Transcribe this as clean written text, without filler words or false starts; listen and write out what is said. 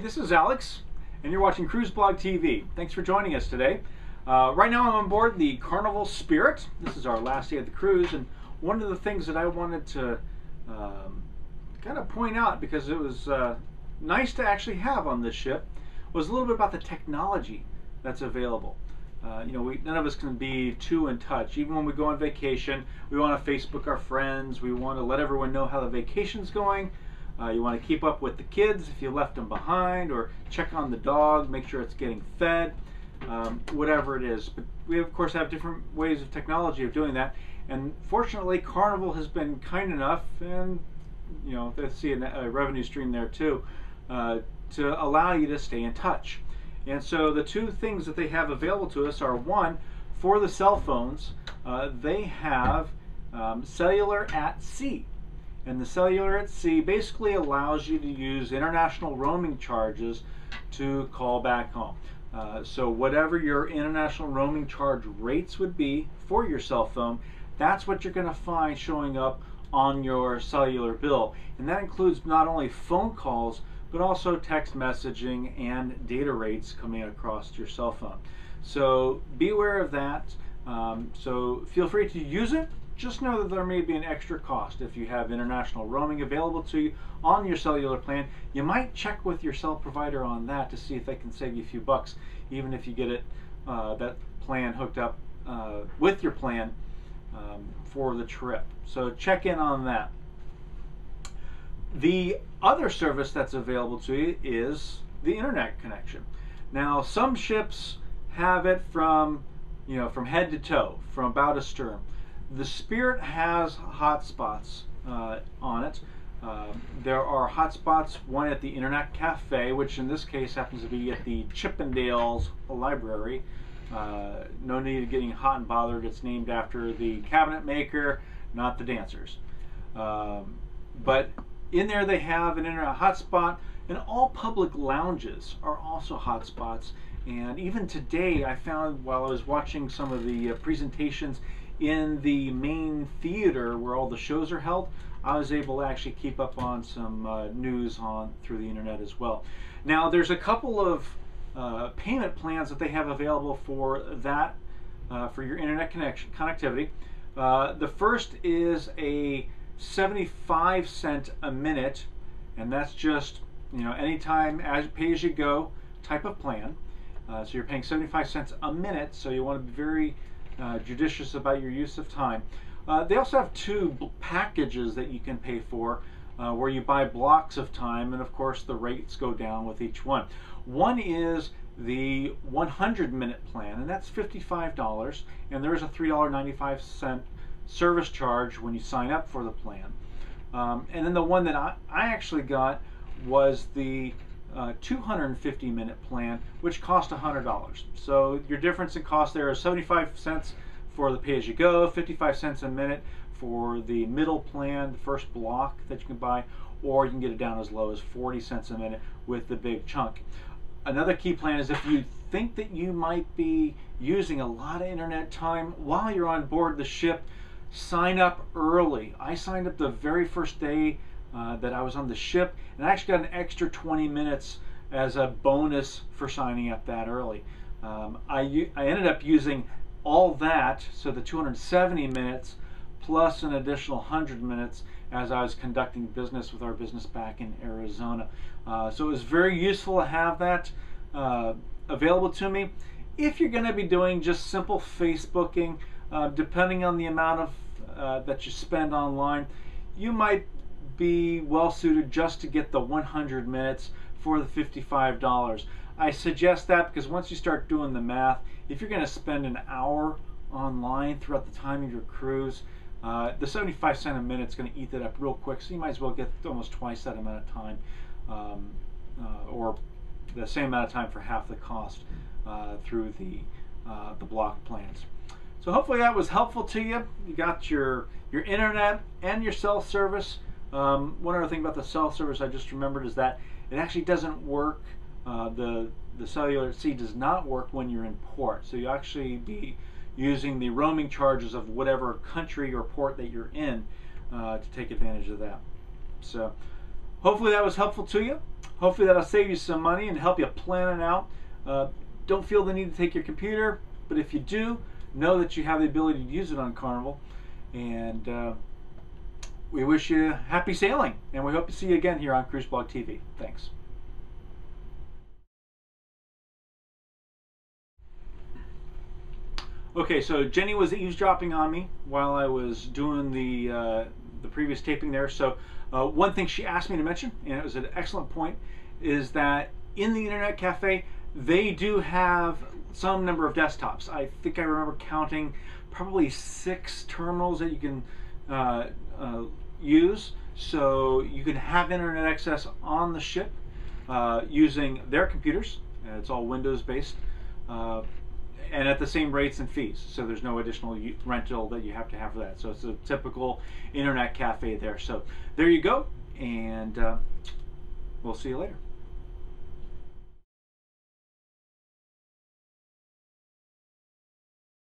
this is Alex, and you're watching Cruise Blog TV. Thanks for joining us today. Right now I'm on board the Carnival Spirit. This is our last day of the cruise, and one of the things that I wanted to kind of point out, because it was nice to actually have on this ship, was a little bit about the technology that's available. None of us can be too in touch. Even when we go on vacation, we want to Facebook our friends. We want to let everyone know how the vacation's going. You want to keep up with the kids if you left them behind, or check on the dog, make sure it's getting fed, whatever it is. But we of course have different ways of technology of doing that. And fortunately, Carnival has been kind enough, and they see a revenue stream there too, to allow you to stay in touch. And so the two things that they have available to us are, one, for the cell phones, they have cellular at sea. And the cellular at sea basically allows you to use international roaming charges to call back home. So whatever your international roaming charge rates would be for your cell phone, that's what you're going to find showing up on your cellular bill. And that includes not only phone calls, but also text messaging and data rates coming across your cell phone. So be aware of that. So feel free to use it. Just know that there may be an extra cost if you have international roaming available to you on your cellular plan. You might check with your cell provider on that to see if they can save you a few bucks, even if you get it that plan hooked up with your plan for the trip. So check in on that. The other service that's available to you is the internet connection. Now, some ships have it from head to toe, from bow to stern. The Spirit has hotspots on it. There are hotspots, one at the Internet Cafe, which in this case happens to be at the Chippendales Library. No need of getting hot and bothered. It's named after the cabinet maker, not the dancers. But in there they have an internet hotspot, and all public lounges are also hotspots. And even today I found, while I was watching some of the presentations in the main theater where all the shows are held, I was able to actually keep up on some news through the internet as well. Now there's a couple of payment plans that they have available for that, for your internet connectivity. The first is a 75-cent a minute, and that's just anytime pay as you go type of plan. So you're paying 75 cents a minute, so you want to be very judicious about your use of time. They also have two packages that you can pay for, where you buy blocks of time, and of course the rates go down with each one. One is the 100-minute plan, and that's $55, and there is a $3.95 service charge when you sign up for the plan. And then the one that I actually got was the 250-minute plan, which cost $100. So your difference in cost there is 75 cents for the pay-as-you-go, 55 cents a minute for the middle plan, the first block that you can buy, or you can get it down as low as 40 cents a minute with the big chunk. Another key plan is if you think that you might be using a lot of internet time while you're on board the ship, sign up early. I signed up the very first day that I was on the ship, and I actually got an extra 20 minutes as a bonus for signing up that early. I ended up using all that, so the 270 minutes plus an additional 100 minutes as I was conducting business with our business back in Arizona. So it was very useful to have that available to me. If you're going to be doing just simple Facebooking, depending on the amount of that you spend online, you might be well suited just to get the 100 minutes for the $55. I suggest that because once you start doing the math, if you're going to spend an hour online throughout the time of your cruise, the 75 cents a minute is going to eat that up real quick, so you might as well get almost twice that amount of time, or the same amount of time for half the cost through the block plans. So hopefully that was helpful to you. You got your internet and your cell service. One other thing about the cell service I just remembered is that it actually doesn't work. The cellular at sea does not work when you're in port. So you actually be using the roaming charges of whatever country or port that you're in to take advantage of that. So hopefully that was helpful to you. Hopefully that'll save you some money and help you plan it out. Don't feel the need to take your computer, but if you do, know that you have the ability to use it on Carnival. And we wish you happy sailing, and we hope to see you again here on Cruise Blog TV. Thanks. Okay, so Jenny was eavesdropping on me while I was doing the previous taping there. So one thing she asked me to mention, and it was an excellent point, is that in the Internet Cafe, they do have some number of desktops. I think I remember counting probably 6 terminals that you can use. So you can have internet access on the ship using their computers. It's all Windows based. And at the same rates and fees, so there's no additional rental that you have to have for that. So it's a typical internet cafe there. So there you go, and we'll see you later.